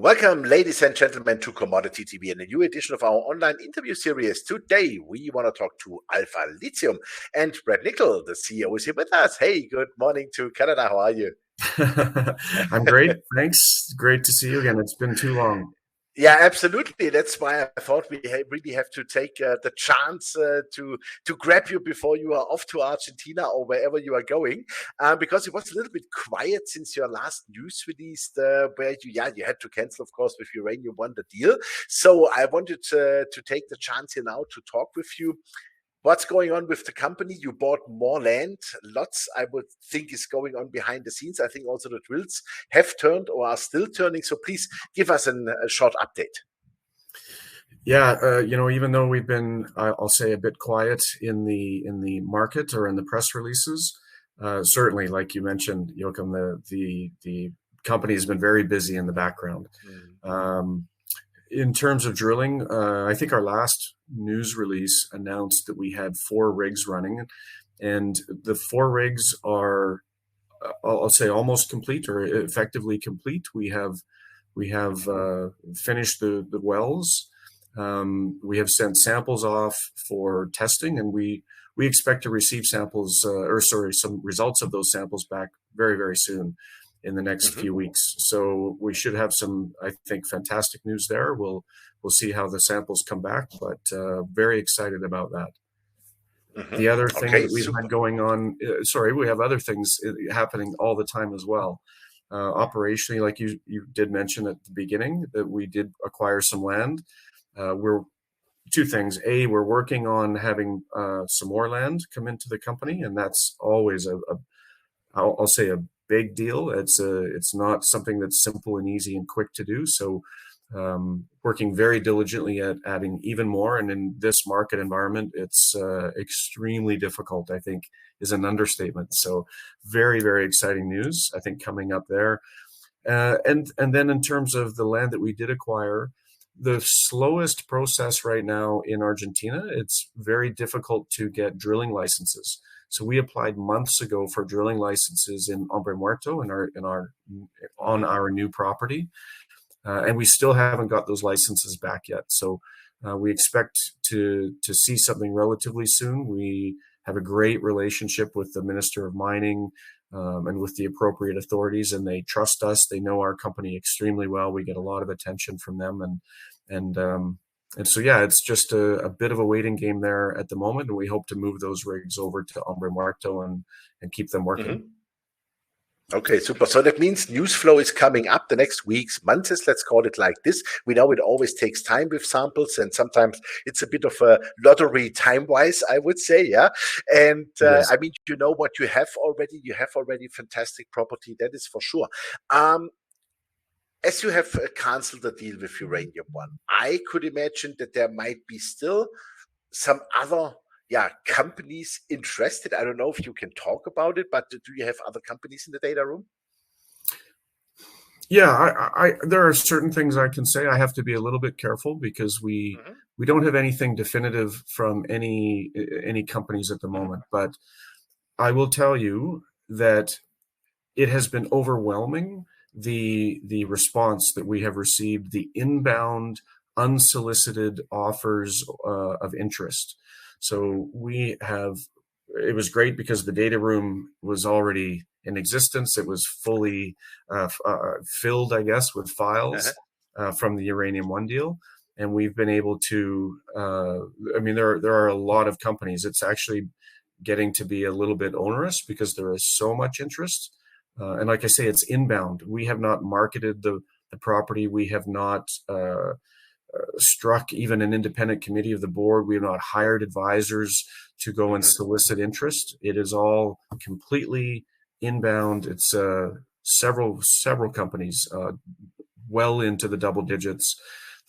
Welcome, ladies and gentlemen, to Commodity TV and a new edition of our online interview series. Today, we want to talk to Alpha Lithium, and Brad Nichol, the CEO, is here with us. Hey, good morning to Canada. How are you? I'm great. Thanks. Great to see you again. It's been too long. Yeah, absolutely. That's why I thought we really have to take the chance to grab you before you are off to Argentina or wherever you are going, because it was a little bit quiet since your last news release, where you had to cancel, of course, with Uranium One the deal. So I wanted to take the chance here now to talk with you. What's going on with the company? You bought more land. Lots, I would think, is going on behind the scenes. I think also the drills have turned or are still turning. So please give us a short update. Yeah, even though we've been, I'll say, a bit quiet in the market or in the press releases, certainly, like you mentioned, Joachim, the company has been very busy in the background. In terms of drilling, I think our last news release announced that we had 4 rigs running, and the 4 rigs are, I'll say, almost complete or effectively complete. We have finished the wells. We have sent samples off for testing, and we expect to receive some results of those samples back very, very soon in the next few weeks. So we should have some, I think, fantastic news there. We'll see how the samples come back, but very excited about that. The other thing that we've had going on, we have other things happening all the time as well. Operationally, like you did mention at the beginning, that we did acquire some land. We're two things. We're working on having some more land come into the company, and that's always I'll say a big deal. It's not something that's simple and easy and quick to do. So working very diligently at adding even more, and in this market environment, it's extremely difficult, I think, is an understatement. So very, very exciting news, I think, coming up there. And then in terms of the land that we did acquire, the slowest process right now in Argentina, it's very difficult to get drilling licenses. So we applied months ago for drilling licenses in Hombre Muerto on our new property, and we still haven't got those licenses back yet. So we expect to see something relatively soon. We have a great relationship with the Minister of Mining and with the appropriate authorities, and they trust us. They know our company extremely well. We get a lot of attention from them, and so, yeah, it's just a bit of a waiting game there at the moment, and we hope to move those rigs over to Hombre Muerto and keep them working. Okay, super. So that means news flow is coming up the next weeks, months, let's call it like this. We know it always takes time with samples, and sometimes it's a bit of a lottery time-wise, I would say, yeah. And yes. I mean, you know what you have already. You have already fantastic property, that is for sure. As you have canceled the deal with Uranium One, I could imagine that there might be still some other companies interested. I don't know if you can talk about it, but do you have other companies in the data room? Yeah, there are certain things I can say. I have to be a little bit careful because we don't have anything definitive from any companies at the moment. But I will tell you that it has been overwhelming, the response that we have received, the inbound unsolicited offers of interest. So it was great because the data room was already in existence. It was fully filled, I guess, with files from the Uranium One deal. And we've been able to, there are a lot of companies. It's actually getting to be a little bit onerous because there is so much interest. And like I say, it's inbound. We have not marketed the property. We have not struck even an independent committee of the board. We have not hired advisors to go and solicit interest. It is all completely inbound. It's several companies well into the double digits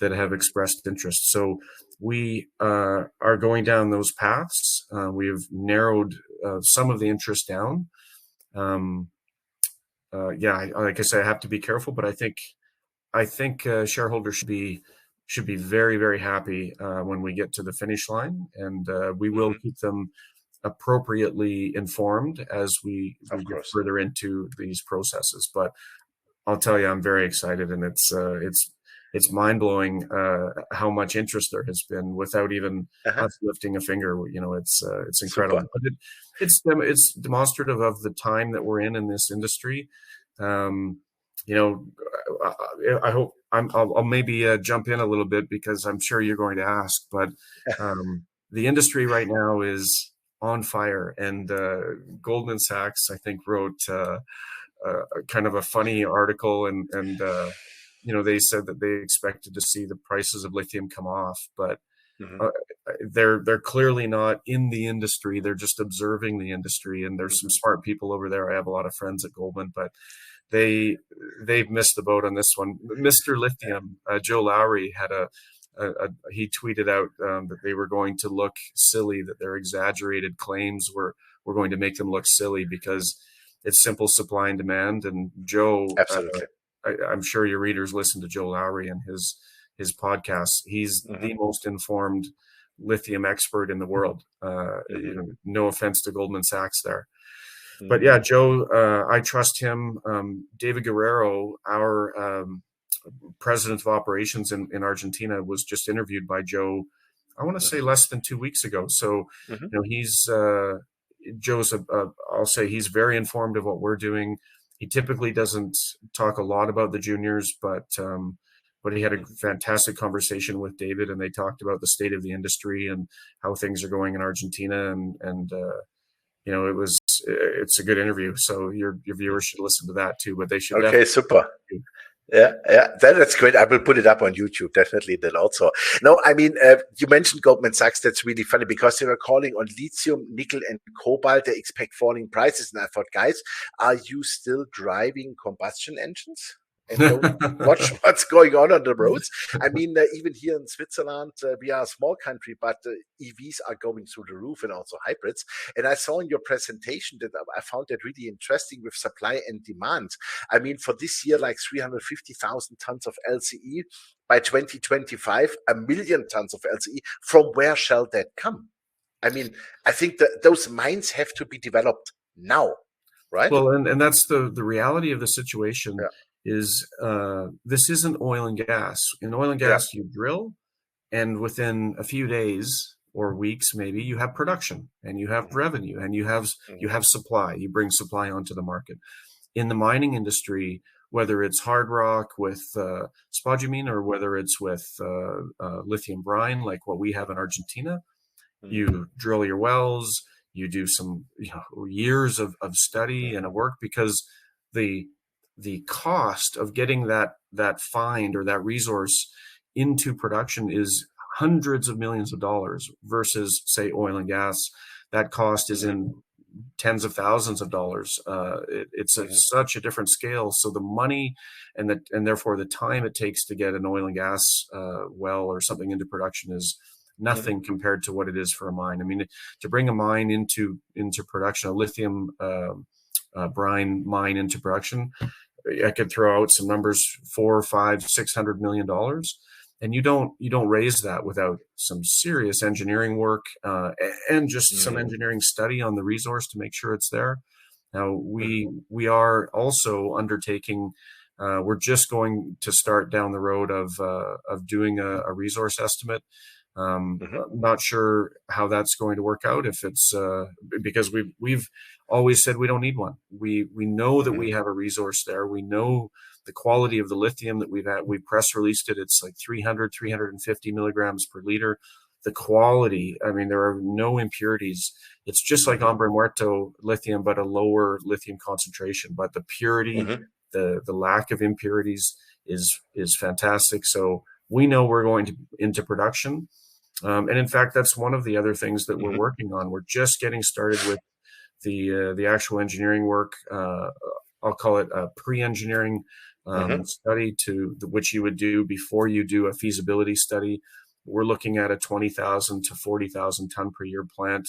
that have expressed interest. So we are going down those paths. We have narrowed some of the interest down. Like I said, I have to be careful, but I think shareholders should be very, very happy when we get to the finish line, and we will keep them appropriately informed as we get further into these processes. But I'll tell you, I'm very excited, and it's mind blowing how much interest there has been without even Uh-huh. us lifting a finger. You know, it's Super. incredible, but it's demonstrative of the time that we're in this industry. Um, you know, I hope I'll maybe jump in a little bit because I'm sure you're going to ask, but the industry right now is on fire, and Goldman Sachs, I think, wrote kind of a funny article, and you know, they said that they expected to see the prices of lithium come off, but Hmm. uh, they're clearly not in the industry. They're just observing the industry, and there's some Hmm. smart people over there. I have a lot of friends at Goldman, but they they've missed the boat on this one. Mr. Lithium, Joe Lowry had he tweeted out that they were going to look silly, that their exaggerated claims were going to make them look silly because it's simple supply and demand. And Joe, Absolutely. I'm sure your readers listen to Joe Lowry and his podcast. He's the Hmm. most informed lithium expert in the world. You Hmm. know, no offense to Goldman Sachs there, but Hmm. yeah, Joe, I trust him. David Guerrero, our president of operations in Argentina, was just interviewed by Joe. I want to say Hmm. less than 2 weeks ago. So, Hmm. you know, Joe's I'll say he's very informed of what we're doing. He typically doesn't talk a lot about the juniors, but he had a Hmm. fantastic conversation with David, and they talked about the state of the industry and how things are going in Argentina, and you know, it's a good interview. So your viewers should listen to that too, but they should Okay, definitely. super. Yeah, yeah, that's great. I will put it up on YouTube, definitely. Then also, no, I mean, you mentioned Goldman Sachs. That's really funny because they were calling on lithium, nickel, and cobalt. They expect falling prices, and I thought, guys, are you still driving combustion engines and don't watch what's going on the roads? I mean, even here in Switzerland, we are a small country, but EVs are going through the roof and also hybrids. And I saw in your presentation that I found that really interesting with supply and demand. I mean, for this year, like 350,000 tons of LCE. By 2025, a million tons of LCE. From where shall that come? I mean, I think that those mines have to be developed now, right? Well, and that's the reality of the situation Yeah, is this isn't oil and gas. In oil and yeah. gas, you drill, and within a few days or weeks, maybe you have production and you have Hmm. revenue and you Hmm. have supply. You bring supply onto the market. In the mining industry, whether it's hard rock with spodumene or whether it's with lithium brine, like what we have in Argentina, Hmm. you drill your wells, you do some years of study and of work, because the the cost of getting that find or that resource into production is hundreds of millions of dollars versus, say, oil and gas. That cost is Hmm. in tens of thousands of dollars. It's Hmm. such a different scale. So the money and therefore the time it takes to get an oil and gas well or something into production is Hmm. nothing compared to what it is for a mine. I mean, to bring a mine into production, a lithium brine mine into production, I could throw out some numbers: 4, 5, $600 million, and you don't raise that without some serious engineering work and just some Hmm. engineering study on the resource to make sure it's there. Now Hmm. we are also undertaking. We're just going to start down the road of doing a resource estimate. Hmm. I'm not sure how that's going to work out. If it's because we've always said we don't need one. We know that Hmm. we have a resource there. We know the quality of the lithium that we've had. We press released it. It's like 350 milligrams per liter. The quality, I mean, there are no impurities. It's just like Hmm. Hombre Muerto lithium, but a lower lithium concentration. But the purity, Hmm. the lack of impurities is fantastic. So we know we're going into production. And in fact, that's one of the other things that we're Hmm. working on. We're just getting started with the actual engineering work. I'll call it a pre-engineering Hmm. study which you would do before you do a feasibility study. We're looking at a 20,000 to 40,000 ton per year plant,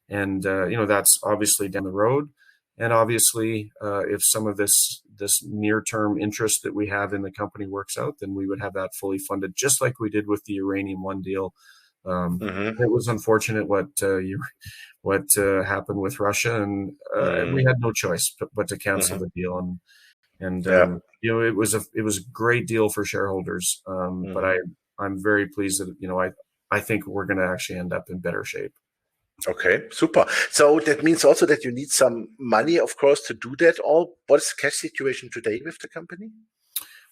and that's obviously down the road. And obviously, if some of this near-term interest that we have in the company works out, then we would have that fully funded, just like we did with the Uranium One deal. Hmm. It was unfortunate what happened with Russia, and we Hmm. had no choice but to cancel Hmm. the deal. And Yeah. it was a great deal for shareholders. But I'm very pleased that I think we're going to actually end up in better shape. Okay, super. So that means also that you need some money, of course, to do that all. What is the cash situation today with the company?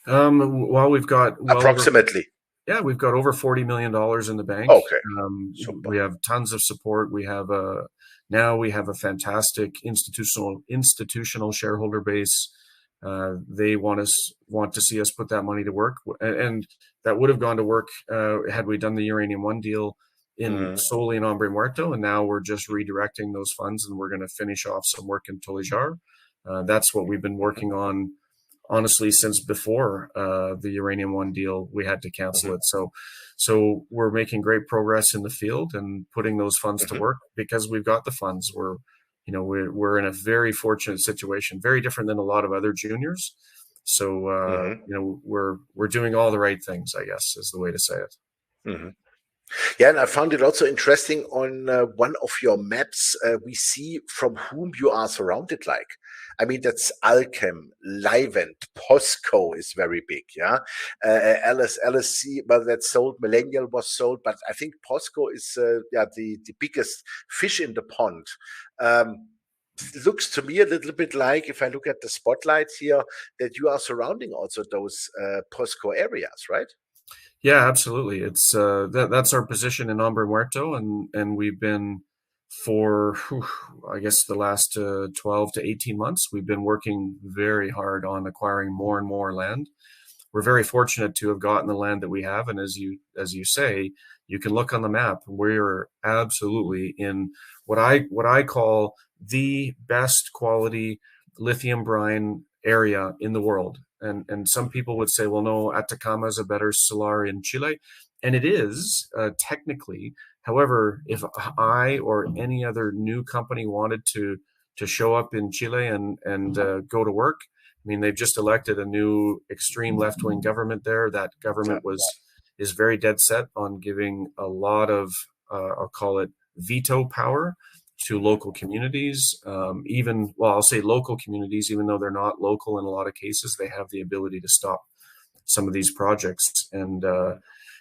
Well, we've got Approximately. we've got over $40 million in the bank. Okay, super. We have tons of support. Now we have a fantastic institutional shareholder base. They want to see us put that money to work, and that would have gone to work had we done the Uranium One deal solely in Hombre Muerto, and now we're just redirecting those funds, and we're going to finish off some work in Tolillar. That's what we've been working on, honestly, since before the Uranium One deal. We had to cancel it, so we're making great progress in the field and putting those funds to work because we've got the funds. We're in a very fortunate situation, very different than a lot of other juniors. So we're doing all the right things, I guess, is the way to say it. Yeah, and I found it also interesting on one of your maps. We see from whom you are surrounded. Like, I mean, that's Alchem, Livent, POSCO is very big. Yeah, LSC, well, that's sold. Millennial was sold, but I think POSCO is the biggest fish in the pond. Looks to me a little bit like, if I look at the spotlights here, that you are surrounding also those POSCO areas, right? Yeah, absolutely. It's that's our position in Hombre Muerto, and we've been for I guess the last 12 to 18 months. We've been working very hard on acquiring more and more land. We're very fortunate to have gotten the land that we have, and as you say, you can look on the map. We're absolutely in what I call the best quality lithium brine area in the world. And some people would say, well, no, Atacama is a better salar in Chile. And it is technically. However, if I or any other new company wanted to show up in Chile and go to work, I mean, they've just elected a new extreme left-wing government there. That government is very dead set on giving a lot of, I'll call it veto power to local communities. I'll say local communities, even though they're not local in a lot of cases, they have the ability to stop some of these projects. And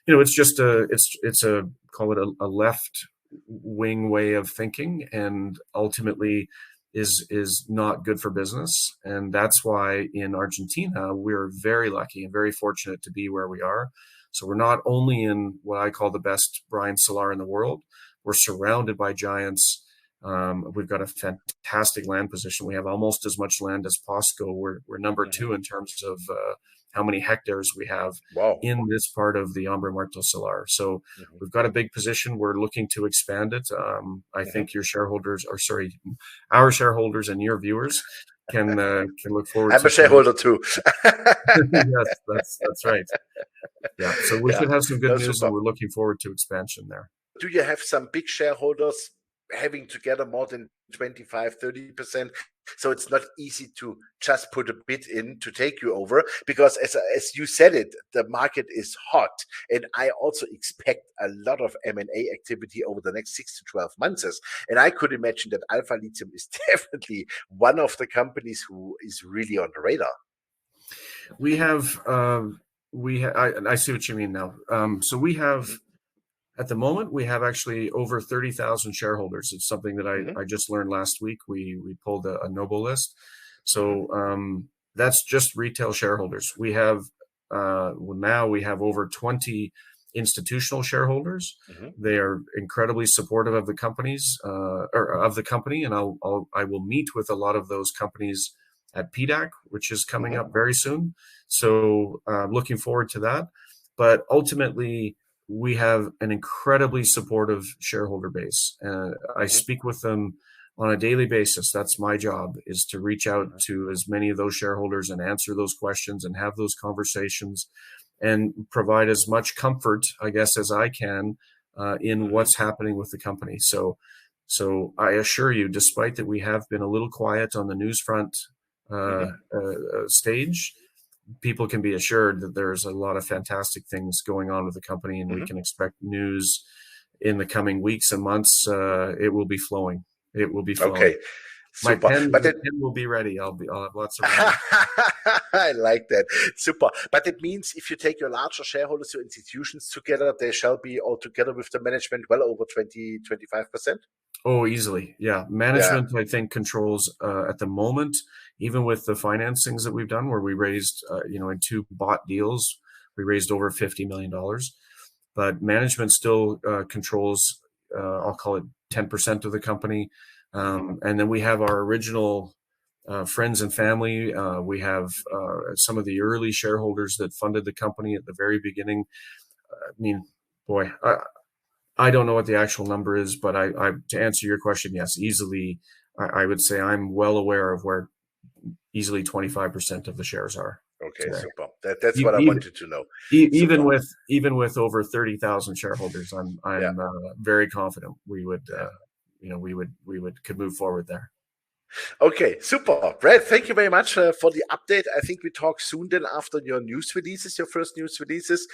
it's just call it a left wing way of thinking, and ultimately is not good for business. And that's why in Argentina we're very lucky and very fortunate to be where we are. So we're not only in what I call the best brine salar in the world, we're surrounded by giants. We've got a fantastic land position. We have almost as much land as POSCO. We're number two in terms of how many hectares we have in this part of the Hombre Muerto Salar. So we've got a big position. We're looking to expand it. I think our shareholders and your viewers can look forward to. I'm a shareholder too. Yes, that's right. Yeah, so we should have some good news, and we're looking forward to expansion there. Do you have some big shareholders having together more than 25-30%? So it's not easy to just put a bid in to take you over, because as you said it, the market is hot, and I also expect a lot of M&A activity over the next 6 to 12 months. And I could imagine that Alpha Lithium is definitely one of the companies who is really on the radar. I see what you mean now. So we have. At the moment, we have actually over 30,000 shareholders. It's something that I just learned last week. We pulled a Noble list. So that's just retail shareholders. We have now we have over 20 institutional shareholders. They are incredibly supportive of the companies or of the company, and I will meet with a lot of those companies at PDAC, which is coming up very soon. So looking forward to that. But ultimately, we have an incredibly supportive shareholder base. I speak with them on a daily basis. That's my job, is to reach out to as many of those shareholders and answer those questions and have those conversations and provide as much comfort, I guess, as I can in what's happening with the company. So I assure you, despite that we have been a little quiet on the news front stage, people can be assured that there's a lot of fantastic things going on with the company, and we can expect news in the coming weeks and months. It will be flowing. It will be flowing. Okay. My Super. pen, But the it, pen will be ready. I'll have lots of writing. I like that. Super. But it means if you take your larger shareholders, your institutions together, they shall be all together with the management well over 20-25%. Oh, easily. Yeah. Management, I think, controls at the moment, even with the financings that we've done, where we raised, in 2 bought deals, we raised over $50 million. But management still controls, I'll call it 10% of the company. And then we have our original friends and family. We have some of the early shareholders that funded the company at the very beginning. I mean, boy, I don't know what the actual number is, but I to answer your question, yes, easily, I would say I'm well aware of where easily 25% of the shares are. Okay, Today. super. That's what I Even, wanted to know. even with over 30,000 shareholders, I'm Yeah. very confident we would could move forward there. Okay, super. Brad, thank you very much for the update. I think we talk soon then after your news releases, your first news releases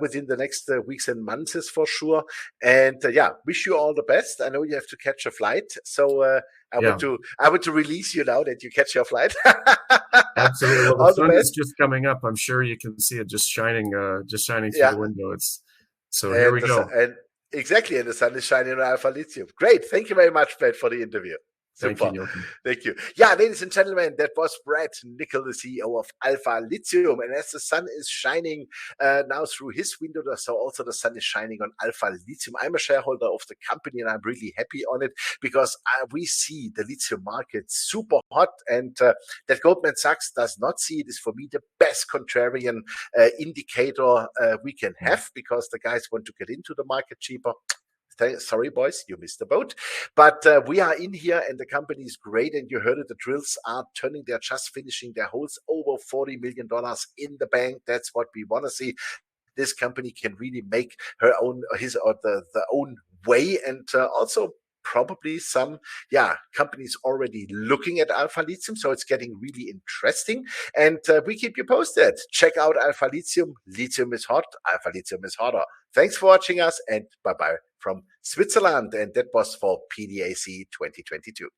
within the next weeks and months for sure. And wish you all the best. I know you have to catch a flight. So I want to release you now that you catch your flight. Absolutely. Well, the all sun the is best. just coming up. I'm sure you can see it just shining through Yeah. the window. Here we go. And exactly, and the sun is shining on Alpha Lithium. Great. Thank you very much, Brad, for the interview. Thank Super. you, Joachim. Thank you. Yeah, ladies and gentlemen, that was Brad Nichol, the CEO of Alpha Lithium. And as the sun is shining now through his window, so also the sun is shining on Alpha Lithium. I'm a shareholder of the company and I'm really happy on it because we see the lithium market super hot, and that Goldman Sachs does not see it is for me the best contrarian indicator we can have, because the guys want to get into the market cheaper. Sorry, boys, you missed the boat. But we are in here and the company is great. And you heard it, the drills are turning. They're just finishing their holes, over $40 million in the bank. That's what we want to see. This company can really make the own way, and also probably some companies already looking at Alpha Lithium, so it's getting really interesting, and we keep you posted. Check out Alpha Lithium. Lithium is hot, Alpha Lithium is hotter. Thanks for watching us, and bye bye from Switzerland. And that was for PDAC 2022.